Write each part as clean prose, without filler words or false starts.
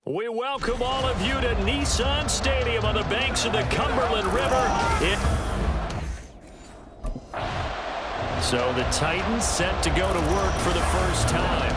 We welcome all of you to Nissan Stadium on the banks of the Cumberland River. So the Titans set to go to work for the first time.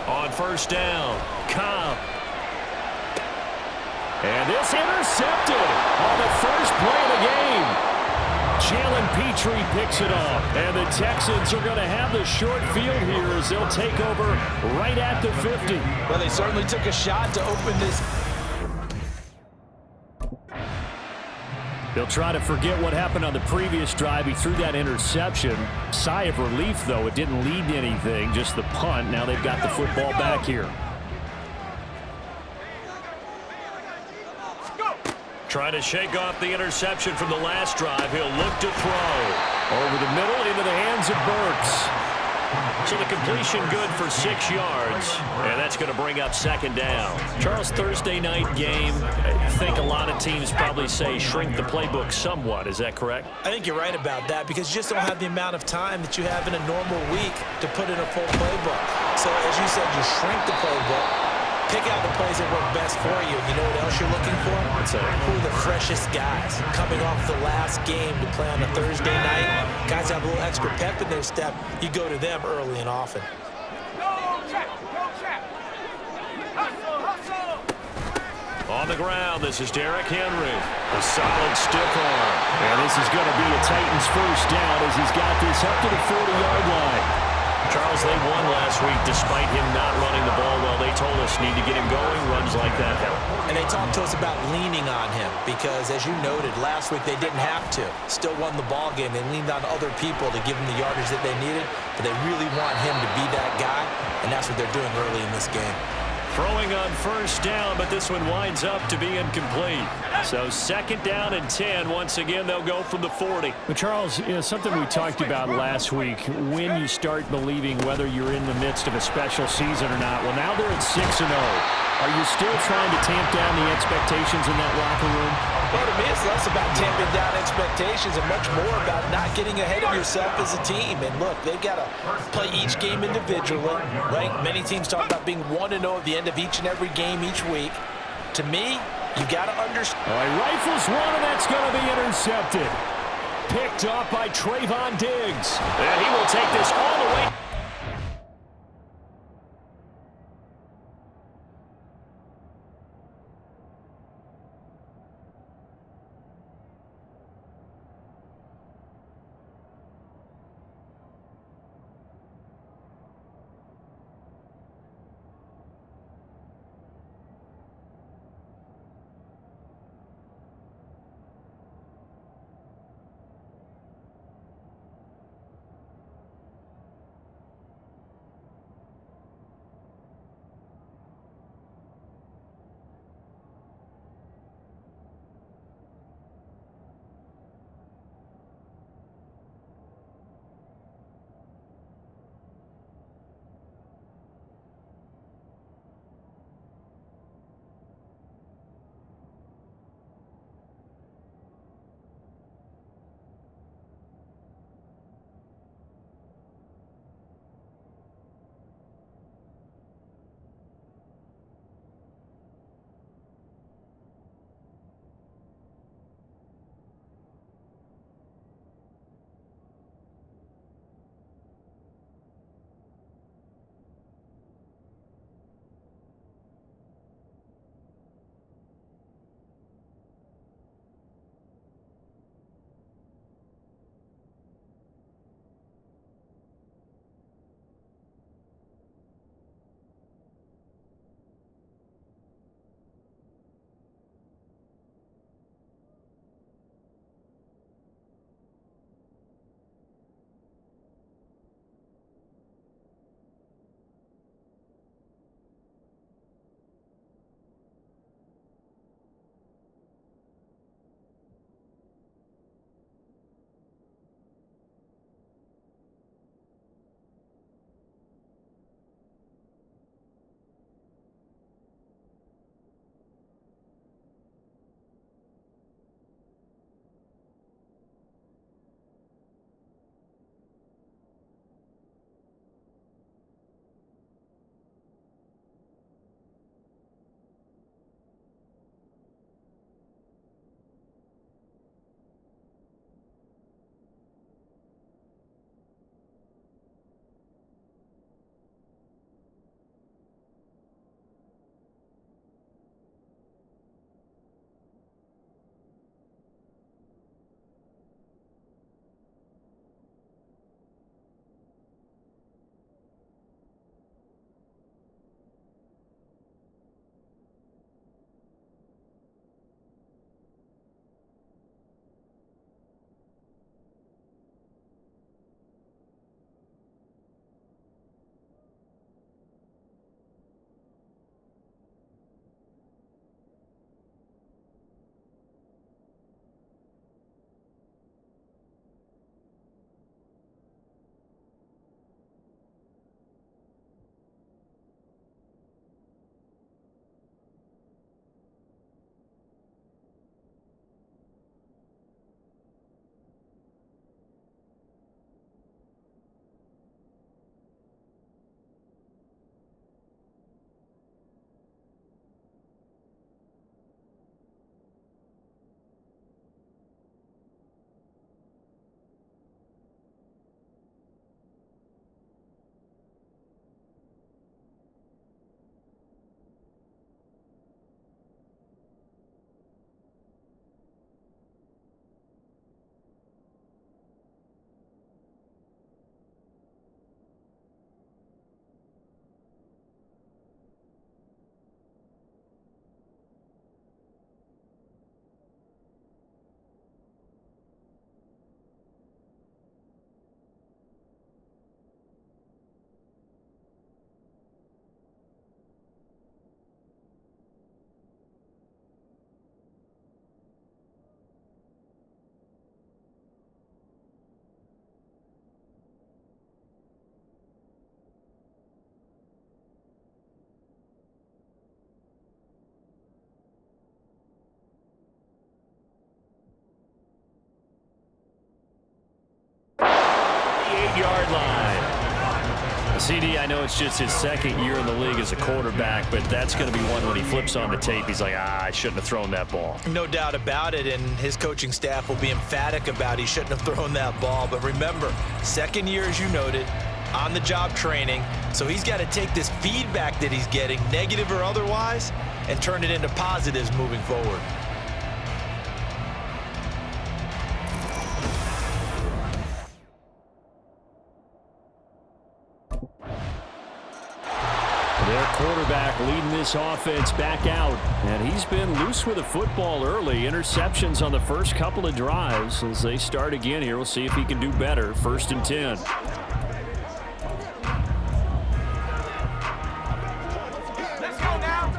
On first down, Cobb. And this intercepted on the first play of the game. Jalen Petrie picks it off. And the Texans are going to have the short field here as they'll take over right at the 50. Well, they certainly took a shot to open this. They'll try to forget what happened on the previous drive. He threw that interception. Sigh of relief, though. It didn't lead to anything, just the punt. Now they've got the football back here. Trying to shake off the interception from the last drive. He'll look to throw. Over the middle into the hands of Burks. So the completion good for 6 yards, and that's going to bring up second down. Charles, Thursday night game, I think a lot of teams probably say shrink the playbook somewhat. Is that correct? I think you're right about that because you just don't have the amount of time that you have in a normal week to put in a full playbook. So as you said, you shrink the playbook. Pick out the plays that work best for you. You know what else you're looking for? What's that? Who are the freshest guys coming off the last game to play on a Thursday night? Guys have a little extra pep in their step. You go to them early and often. On the ground, this is Derrick Henry. A solid stiff arm. And this is going to be a Titans first down as he's got this up to the 40-yard line. Charles, they won last week despite him not running the ball well. They told us need to get him going. Runs like that help. And they talked to us about leaning on him because, as you noted, last week they didn't have to. Still won the ball game. They leaned on other people to give them the yardage that they needed, but they really want him to be that guy, and that's what they're doing early in this game. Throwing on first down, but this one winds up to be incomplete. So second down and 10. Once again, they'll go from the 40. But Charles, something we talked about last week, when you start believing whether you're in the midst of a special season or not. Well, now they're at 6-0. Are you still trying to tamp down the expectations in that locker room? Well, to me, it's less about tamping down expectations and much more about not getting ahead of yourself as a team. And look, they've got to play each game individually, right? Many teams talk about being 1-0 at the end of each and every game each week. To me, you got to understand. All right, rifles one, and that's going to be intercepted. Picked off by Trayvon Diggs. And he will take this all the way. CD, I know it's just his second year in the league as a quarterback, but that's going to be one when he flips on the tape, he's like, I shouldn't have thrown that ball. No doubt about it, and his coaching staff will be emphatic about he shouldn't have thrown that ball. But remember, second year, as you noted, on-the-job training, so he's got to take this feedback that he's getting, negative or otherwise, and turn it into positives moving forward. Their quarterback leading this offense back out, and he's been loose with the football early. Interceptions on the first couple of drives. As they start again here, we'll see if he can do better. 1st and 10. Let's go now.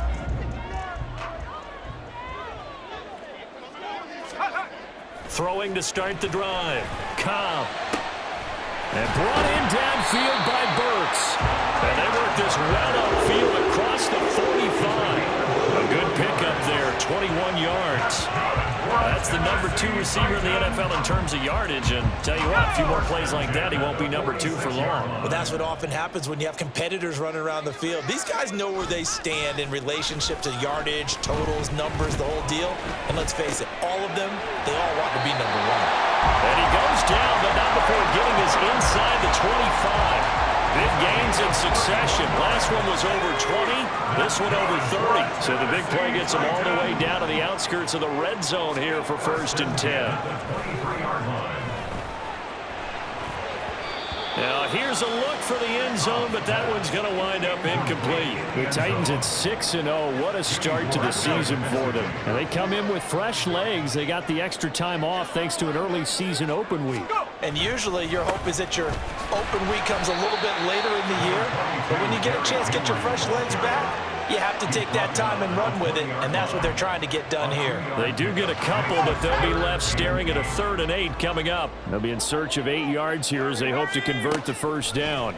Throwing to start the drive. Cobb. And brought in downfield by Burks. And they work this well upfield across the 45. A good pickup there, 21 yards. That's the number 2 receiver in the NFL in terms of yardage. And tell you what, a few more plays like that, he won't be number 2 for long. Well, that's what often happens when you have competitors running around the field. These guys know where they stand in relationship to yardage, totals, numbers, the whole deal. And let's face it, all of them, they all want to be number 1. And he goes down, but not before getting us inside the 25. Big gains in succession. Last one was over 20. This one over 30. So the big play gets them all the way down to the outskirts of the red zone here for 1st and 10. Now here's a look for the end zone, but that one's going to wind up incomplete. The Titans at 6-0. What a start to the season for them. And they come in with fresh legs. They got the extra time off thanks to an early season open week. And usually your hope is that your open week comes a little bit later in the year. But when you get a chance to get your fresh legs back, you have to take that time and run with it, and that's what they're trying to get done here. They do get a couple, but they'll be left staring at a 3rd and 8 coming up. They'll be in search of 8 yards here as they hope to convert the first down.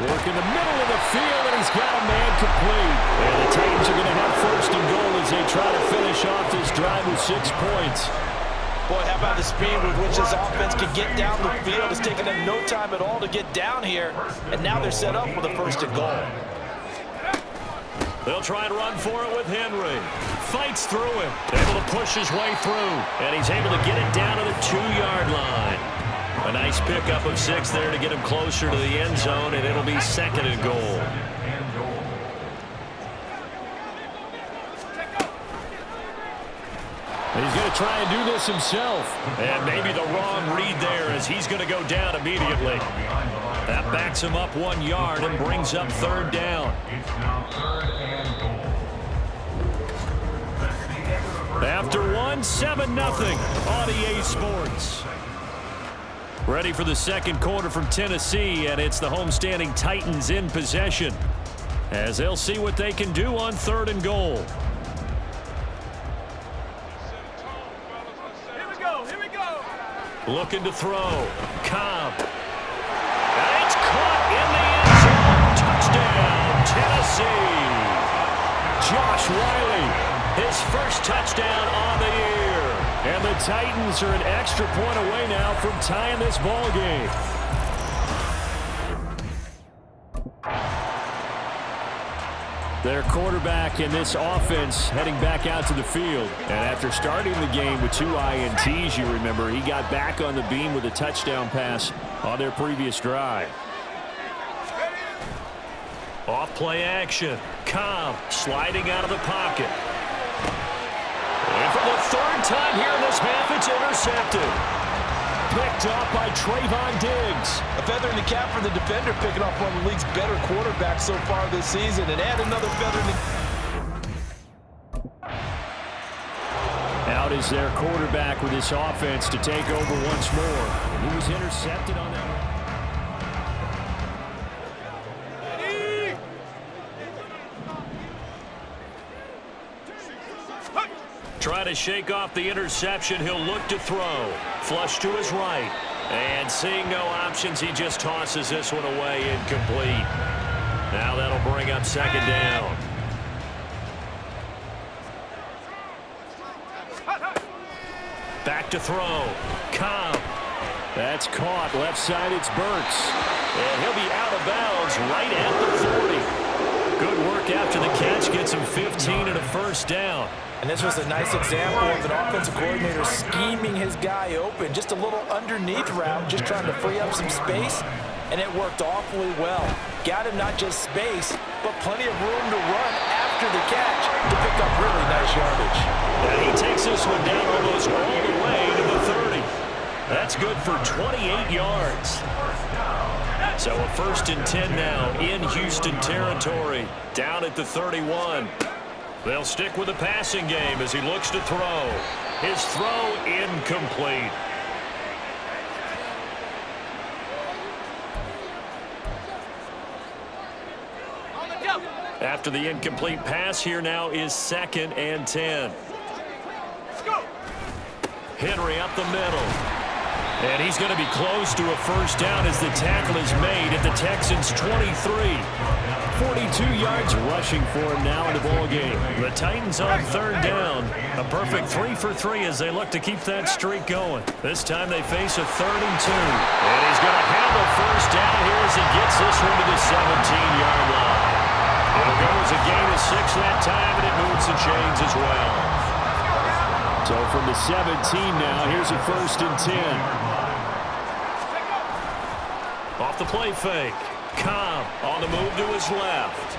Work in the middle of the field, and he's got a man complete. And the Titans are going to have 1st and goal as they try to finish off this drive with 6 points. Boy, how about the speed with which this offense can get down the field? It's taken them no time at all to get down here, and now they're set up with a 1st and goal. They'll try and run for it with Henry. Fights through him. Able to push his way through, and he's able to get it down to the 2-yard line. A nice pickup of 6 there to get him closer to the end zone, and it'll be 2nd and goal. He's going to try and do this himself. And maybe the wrong read there as he's going to go down immediately. That backs him up 1 yard and brings up 3rd down. After 1, 7-0 on EA Sports. Ready for the second quarter from Tennessee, and it's the homestanding Titans in possession as they'll see what they can do on 3rd and goal. Looking to throw. Cobb. And it's caught in the end zone. Touchdown, Tennessee. Josh Wiley, his first touchdown on the year. And the Titans are an extra point away now from tying this ball game. Their quarterback in this offense heading back out to the field. And after starting the game with 2 INTs, you remember, he got back on the beam with a touchdown pass on their previous drive. Off play action. Cobb sliding out of the pocket. And for the 3rd time here in this half, it's intercepted. Picked up by Trayvon Diggs. A feather in the cap for the defender, picking off one of the league's better quarterbacks so far this season, and add another feather in the... Out is their quarterback with this offense to take over once more. He was intercepted on that. Try to shake off the interception. He'll look to throw. Flush to his right. And seeing no options, he just tosses this one away, incomplete. Now that'll bring up 2nd down. Back to throw. Cobb. That's caught. Left side, it's Burks. And he'll be out of bounds right at the 40. Good work after the catch. Gets him 15 and a first down. And this was a nice example of an offensive coordinator scheming his guy open. Just a little underneath route, just trying to free up some space. And it worked awfully well. Got him not just space, but plenty of room to run after the catch to pick up really nice yardage. And he takes this one down almost all the way to the 30. That's good for 28 yards. So a 1st and 10 now in Houston territory. Down at the 31. They'll stick with the passing game as he looks to throw. His throw incomplete. After the incomplete pass, here now is 2nd and 10. Henry up the middle. And he's going to be close to a first down as the tackle is made at the Texans' 23. 42 yards rushing for him now in the ballgame. The Titans on 3rd down. A perfect 3 for 3 as they look to keep that streak going. This time they face a 3rd and 2. And he's going to have a first down here as he gets this one to the 17-yard line. It'll go as a gain of 6 that time, and it moves the chains as well. So from the 17 now, here's a 1st and 10. Off the play fake. Cobb on the move to his left.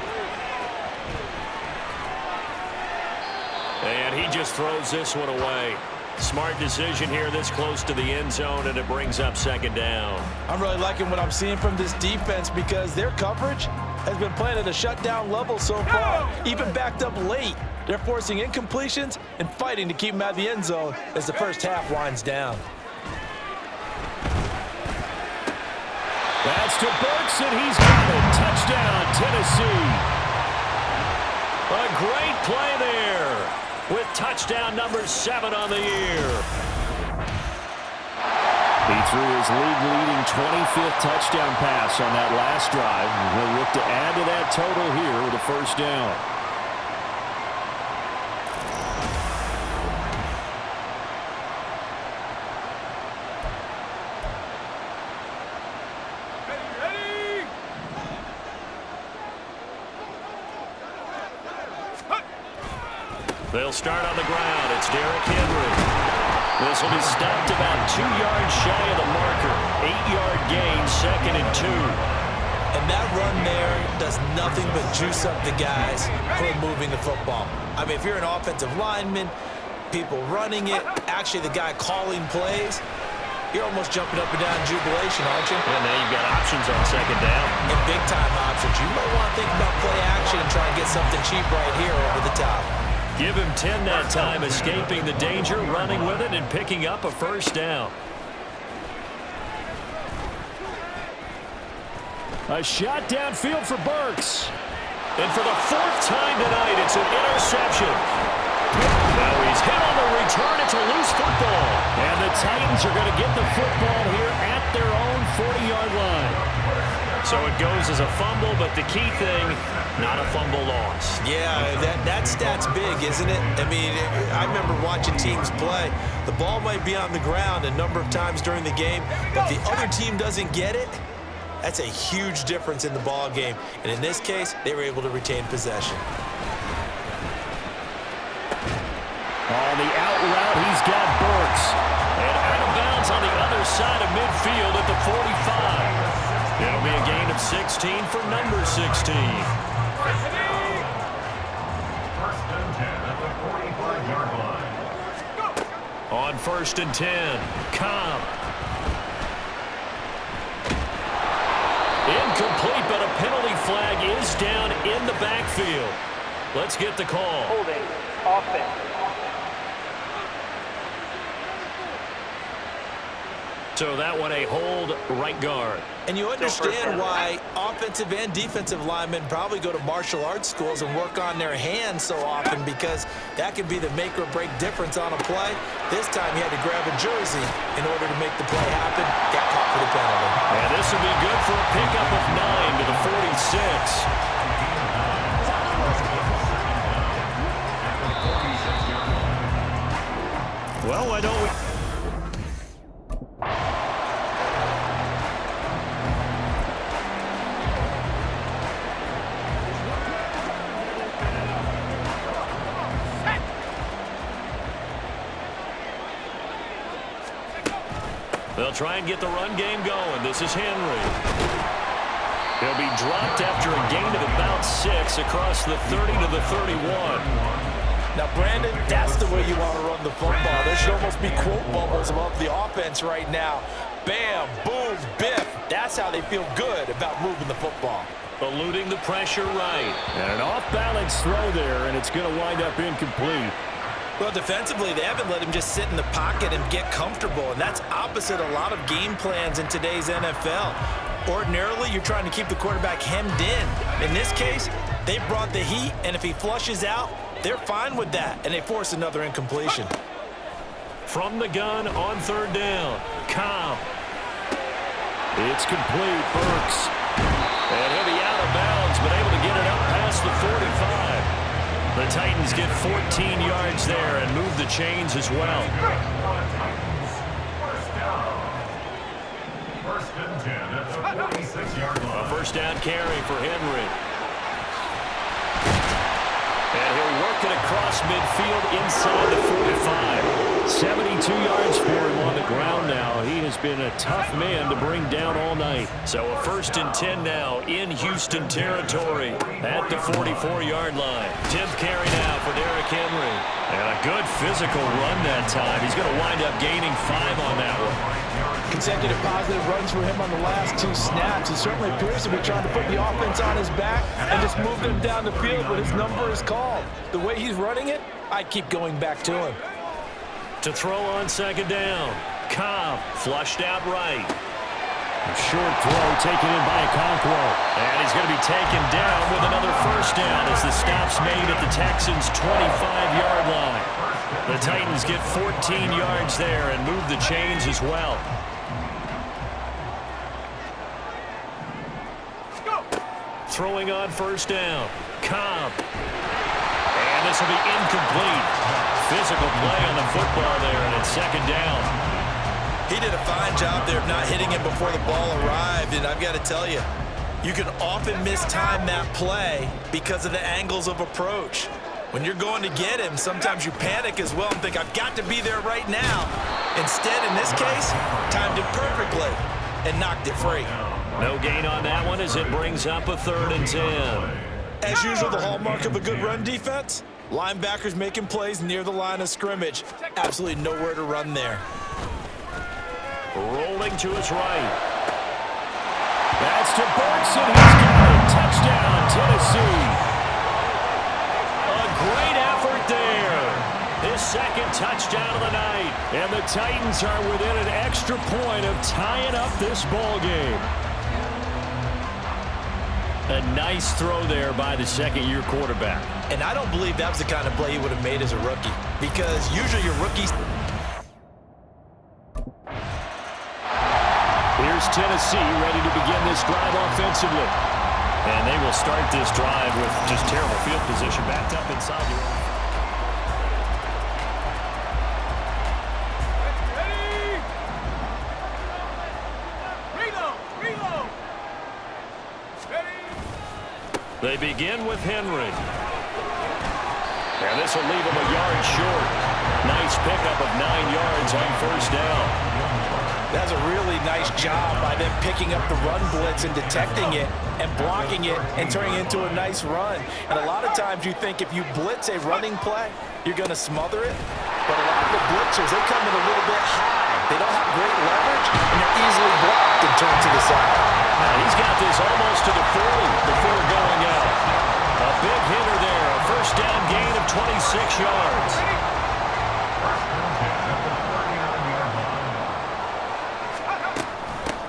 And he just throws this one away. Smart decision here this close to the end zone, and it brings up 2nd down. I'm really liking what I'm seeing from this defense because their coverage has been playing at a shutdown level so far, even backed up late. They're forcing incompletions and fighting to keep them out of the end zone as the first half winds down. That's to Burks, and he's got it. Touchdown, Tennessee. A great play there with touchdown number 7 on the year. He threw his league-leading 25th touchdown pass on that last drive. He'll look to add to that total here with a first down. They'll start on the ground. It's Derrick Henry. This will be stopped about 2 yards shy of the marker. 8-yard gain, 2nd and 2. And that run there does nothing but juice up the guys who are moving the football. I mean, if you're an offensive lineman, people running it, actually the guy calling plays, you're almost jumping up and down in jubilation, aren't you? And now you've got options on 2nd down. And big-time options. You might want to think about play action and try and get something cheap right here over the top. Give him 10 that time, escaping the danger, running with it, and picking up a first down. A shot downfield for Burks. And for the 4th time tonight, it's an interception. Now he's hit on the return. It's a loose football. And the Titans are going to get the football here at their own 40-yard line. So it goes as a fumble, but the key thing, not a fumble loss. Yeah, that stat's big, isn't it? I mean, I remember watching teams play. The ball might be on the ground a number of times during the game, but the other team doesn't get it. That's a huge difference in the ball game. And in this case, they were able to retain possession. On the out route, he's got Burks. And out of bounds on the other side of midfield at the 45. It'll be a gain of 16 for number 16. On 1st and 10, Cobb. Incomplete, but a penalty flag is down in the backfield. Let's get the call. Holding, offense. So that one a hold, right guard. And you understand why offensive and defensive linemen probably go to martial arts schools and work on their hands so often, because that can be the make or break difference on a play. This time he had to grab a jersey in order to make the play happen. Got caught for the penalty. And this will be good for a pickup of 9 to the 46. Well, why don't we... They'll try and get the run game going. This is Henry. He'll be dropped after a gain of about 6 across the 30 to the 31. Now, Brandon, that's the way you want to run the football. There should almost be quote bubbles above the offense right now. Bam, boom, biff. That's how they feel good about moving the football. Eluding the pressure right. And an off-balance throw there, and it's going to wind up incomplete. Well, defensively, they haven't let him just sit in the pocket and get comfortable, and that's opposite a lot of game plans in today's NFL. Ordinarily, you're trying to keep the quarterback hemmed in. In this case, they brought the heat, and if he flushes out, they're fine with that, and they force another incompletion. From the gun on 3rd down, Cobb. It's complete, Burks. And he'll be out of bounds, but able to get it up past the 45. The Titans get 14 yards there and move the chains as well. A first down carry for Henry. And he'll work it across midfield inside the 45. 72 yards for him on the ground now. He has been a tough man to bring down all night. So a 1st and 10 now in Houston territory at the 44-yard line. 10th carry now for Derrick Henry. And a good physical run that time. He's going to wind up gaining 5 on that one. Consecutive positive runs for him on the last 2 snaps. He certainly appears to be trying to put the offense on his back and just move them down the field when his number is called. The way he's running it, I keep going back to him. To throw on 2nd down, Cobb flushed out right. A short throw taken in by Okonkwo. And he's going to be taken down with another 1st down as the stop's made at the Texans' 25-yard line. The Titans get 14 yards there and move the chains as well. Throwing on 1st down, Cobb. And this will be incomplete. Physical play on the football there, and it's 2nd down. He did a fine job there of not hitting him before the ball arrived, and I've got to tell you, you can often mistime that play because of the angles of approach. When you're going to get him, sometimes you panic as well and think, I've got to be there right now. Instead, in this case, timed it perfectly and knocked it free. No gain on that one as it brings up a 3rd and 10. As usual, the hallmark of a good run defense, linebackers making plays near the line of scrimmage. Absolutely nowhere to run there. Rolling to his right. That's to Burks, and he's got it. Touchdown, Tennessee. A great effort there. His 2nd touchdown of the night. And the Titans are within an extra point of tying up this ball game. A nice throw there by the 2nd-year quarterback. And I don't believe that was the kind of play he would have made as a rookie, because usually your rookies... Here's Tennessee ready to begin this drive offensively. And they will start this drive with just terrible field position backed up inside the line. They begin with Henry. And this will leave him a yard short. Nice pickup of 9 yards on 1st down. That's a really nice job by them picking up the run blitz and detecting it and blocking it and turning it into a nice run. And a lot of times you think if you blitz a running play, you're going to smother it. But a lot of the blitzers, they come in a little bit high. They don't have great leverage, and they're easily blocked and turned to the side. Now he's got this almost to the 40 before going out. A big hitter there. A 1st down gain of 26 yards.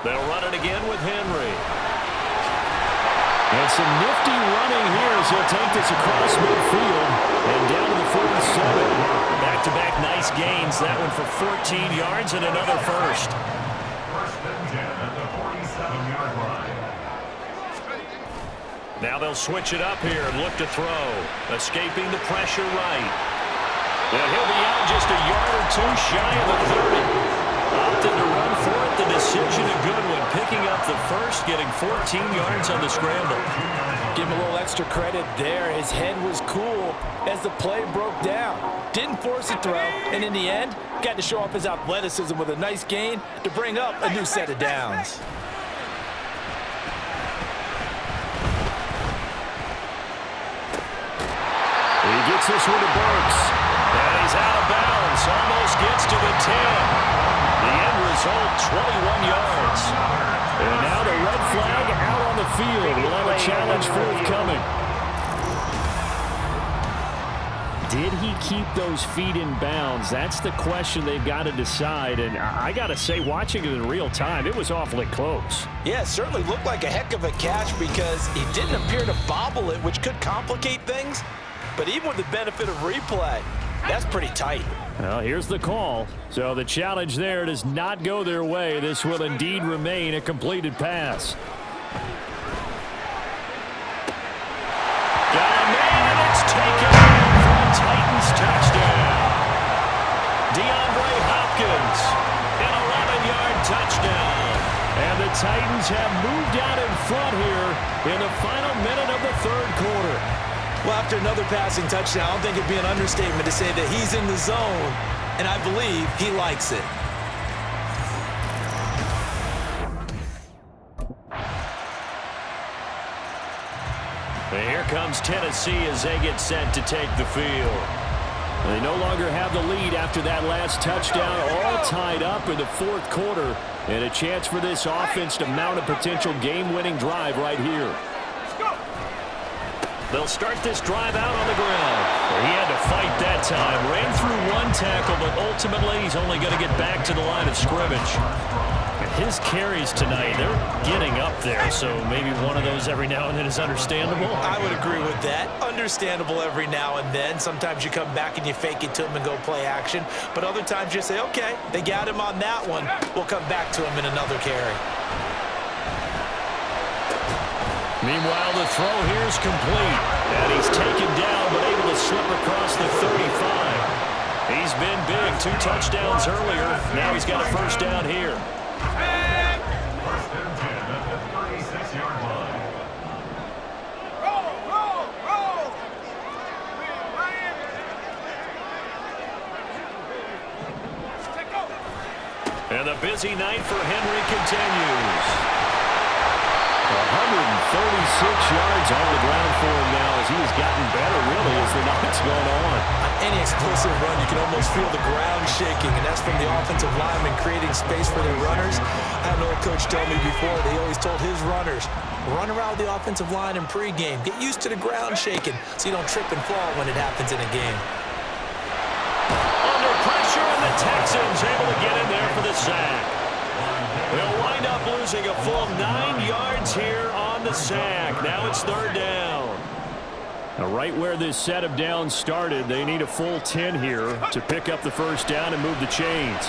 They'll run it again with Henry. And some nifty running here as he'll take this across midfield and down to the 47. Back-to-back nice gains. That one for 14 yards and another 1st. Now they'll switch it up here and look to throw. Escaping the pressure right. And he'll be out just a yard or 2 shy of the 30. Opted to run for it. The decision, a good one. Picking up the first, getting 14 yards on the scramble. Give him a little extra credit there. His head was cool as the play broke down. Didn't force a throw, and in the end, got to show off his athleticism with a nice gain to bring up a new set of downs. He gets this one to Burks. And he's out of bounds. Almost gets to the 10. The end result, 21 yards. And now the red flag out on the field. We'll have a challenge forthcoming. Did he keep those feet in bounds? That's the question they've got to decide. And I got to say, watching it in real time, it was awfully close. Yeah, it certainly looked like a heck of a catch because he didn't appear to bobble it, which could complicate things. But even with the benefit of replay, that's pretty tight. Well, here's the call. So the challenge there does not go their way. This will indeed remain a completed pass. Got a man, and it's taken for a Titans touchdown. DeAndre Hopkins, an 11-yard touchdown. And the Titans have moved out in front here in the final minute of the third quarter. Well, after another passing touchdown, I don't think it'd be an understatement to say that he's in the zone, and I believe he likes it. And here comes Tennessee as they get set to take the field. They no longer have the lead after that last touchdown, all tied up in the fourth quarter, and a chance for this offense to mount a potential game-winning drive right here. They'll start this drive out on the ground. He had to fight that time. Ran through one tackle, but ultimately he's only going to get back to the line of scrimmage. His carries tonight, they're getting up there, so maybe one of those every now and then is understandable. I would agree with that. Understandable every now and then. Sometimes you come back and you fake it to him and go play action. But other times you say, okay, they got him on that one. We'll come back to him in another carry. Meanwhile, the throw here is complete. And he's taken down, but able to slip across the 35. He's been big. 2 touchdowns earlier. Now he's got a first down here. And the busy night for Henry continues. 136 yards on the ground for him now as he has gotten better, really, as the night's gone on. On any explosive run, you can almost feel the ground shaking, and that's from the offensive linemen creating space for their runners. I had an old coach tell me before, they always told his runners, run around the offensive line in pregame. Get used to the ground shaking so you don't trip and fall when it happens in a game. Under pressure, and the Texans able to get in there for the sack. They'll wind up losing a full 9 yards here on the sack. Now it's third down. Now right where this set of downs started, they need a full 10 here to pick up the first down and move the chains.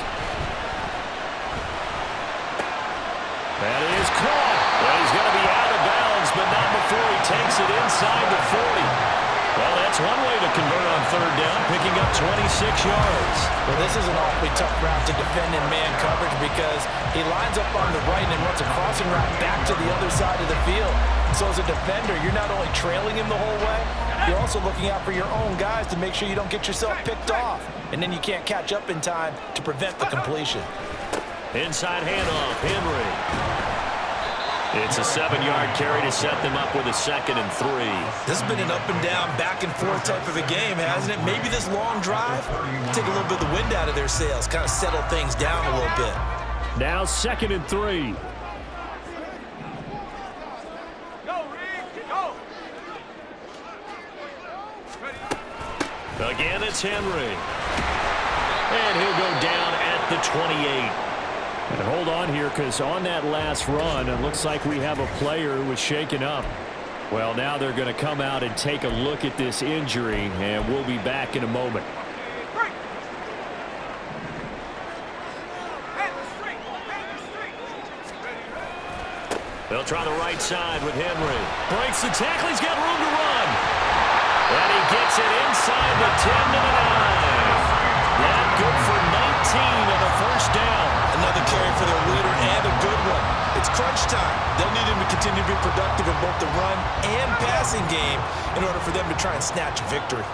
That is caught. Well, he's going to be out of bounds, but not before he takes it inside the 40. Well, that's one way to convert on third down, picking up 26 yards. Well, this is an awfully tough route to defend in man coverage because he lines up on the right and runs a crossing route back to the other side of the field. So as a defender, you're not only trailing him the whole way, you're also looking out for your own guys to make sure you don't get yourself picked off. And then you can't catch up in time to prevent the completion. Inside handoff, Henry. It's a 7-yard carry to set them up with a 2nd and 3. This has been an up and down, back and forth type of a game, hasn't it? Maybe this long drive, take a little bit of the wind out of their sails, kind of settle things down a little bit. Now 2nd and 3. Again, it's Henry. And he'll go down at the 28. And hold on here, because on that last run, it looks like we have a player who was shaken up. Well, now they're going to come out and take a look at this injury, and we'll be back in a moment. They'll try the right side with Henry. Breaks the tackle. He's got room to run. And he gets it inside the 10 to the 9. That good for 19 and a first down. Another carry for their leader and a crunch time. They'll need him to continue to be productive in both the run and passing game in order for them to try and snatch a victory.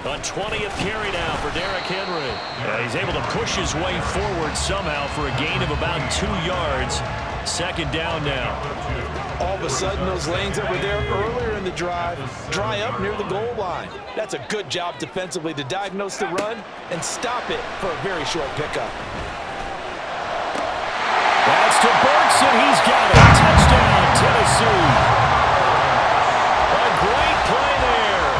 A 20th carry now for Derrick Henry. He's able to push his way forward somehow for a gain of about 2 yards. Second down now. All of a sudden, those lanes that were there earlier in the drive dry up near the goal line. That's a good job defensively to diagnose the run and stop it for a very short pickup. That's to Bergson. He's got it. Touchdown, Tennessee. A great play there.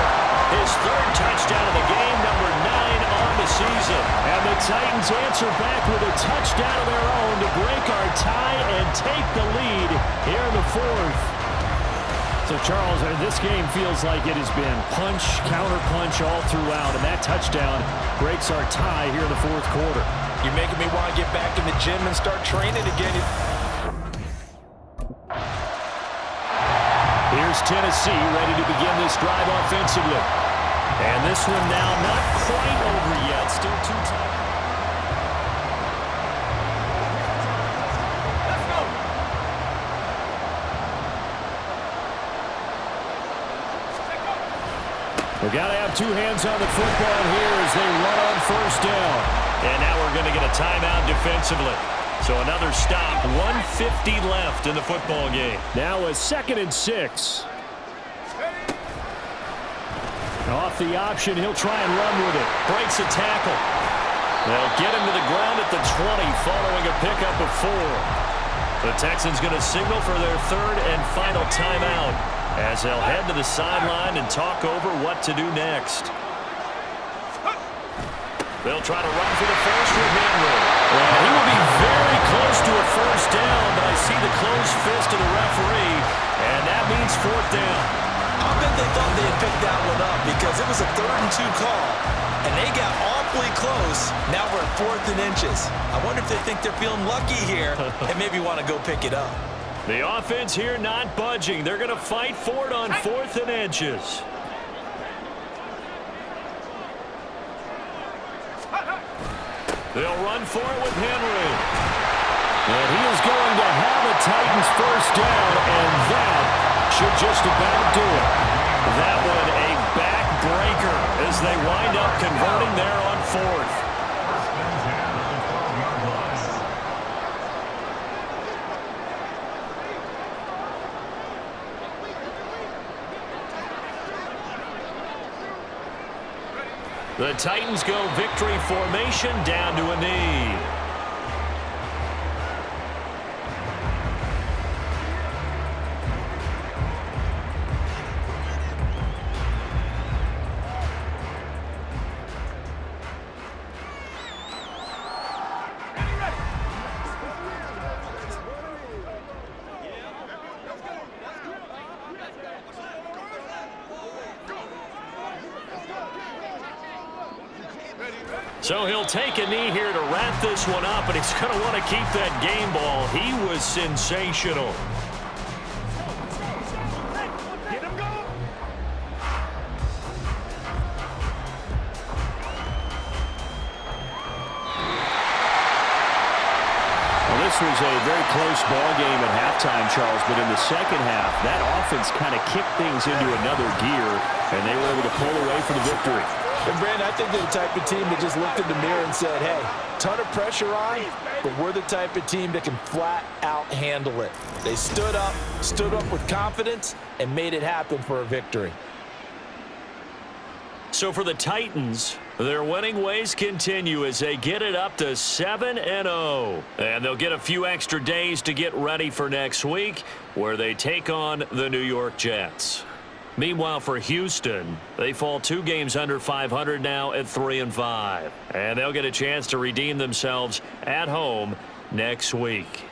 His third touchdown of the game, number 9 on the season. And the Titans answer back with a touchdown of their own to break our tie and take the lead here in the fourth. So, Charles, this game feels like it has been punch, counter-punch all throughout, and that touchdown breaks our tie here in the fourth quarter. You're making me want to get back in the gym and start training again. Here's Tennessee ready to begin this drive offensively. And this one now not quite over yet. Still 2 times. Let's go. We've got to have 2 hands on the football here as they run on first down. And now we're going to get a timeout defensively. So another stop, 1:50 left in the football game. Now a 2nd and 6. Off the option, he'll try and run with it. Breaks a tackle. They'll get him to the ground at the 20 following a pickup of 4. The Texans going to signal for their 3rd and final timeout as they'll head to the sideline and talk over what to do next. They'll try to run for the first with Henry. And he will be very close to a first down, but I see the closed fist of the referee, and that means 4th down. I bet they thought they had picked that one up because it was a 3rd and 2 call, and they got awfully close. Now we're at 4th and inches. I wonder if they think they're feeling lucky here and maybe want to go pick it up. The offense here not budging. They're going to fight for it on 4th and inches. They'll run for it with Henry. And he is going to have a Titans first down, and that should just about do it. That one a backbreaker as they wind up converting there on 4th. The Titans go victory formation down to a knee. So he'll take a knee here to wrap this one up, and he's going to want to keep that game ball. He was sensational. Get him going. Well, this was a very close ball game at halftime, Charles, but in the second half, that offense kind of kicked things into another gear, and they were able to pull away for the victory. And, Brandon, I think they're the type of team that just looked in the mirror and said, hey, ton of pressure on, but we're the type of team that can flat out handle it. They stood up with confidence, and made it happen for a victory. So for the Titans, their winning ways continue as they get it up to 7-0. And they'll get a few extra days to get ready for next week, where they take on the New York Jets. Meanwhile, for Houston, they fall 2 games under 500 now at 3-5. And they'll get a chance to redeem themselves at home next week.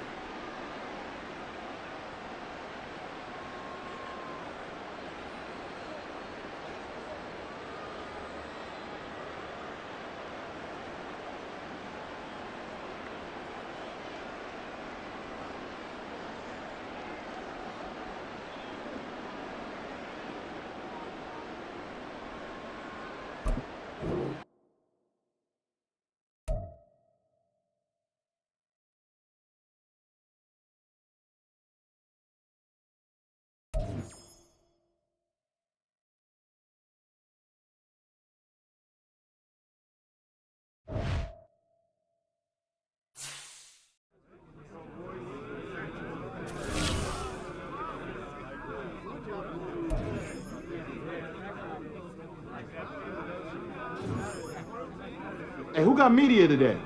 Hey, who got media today?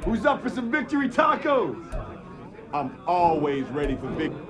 Who's up for some victory tacos? I'm always ready for victory.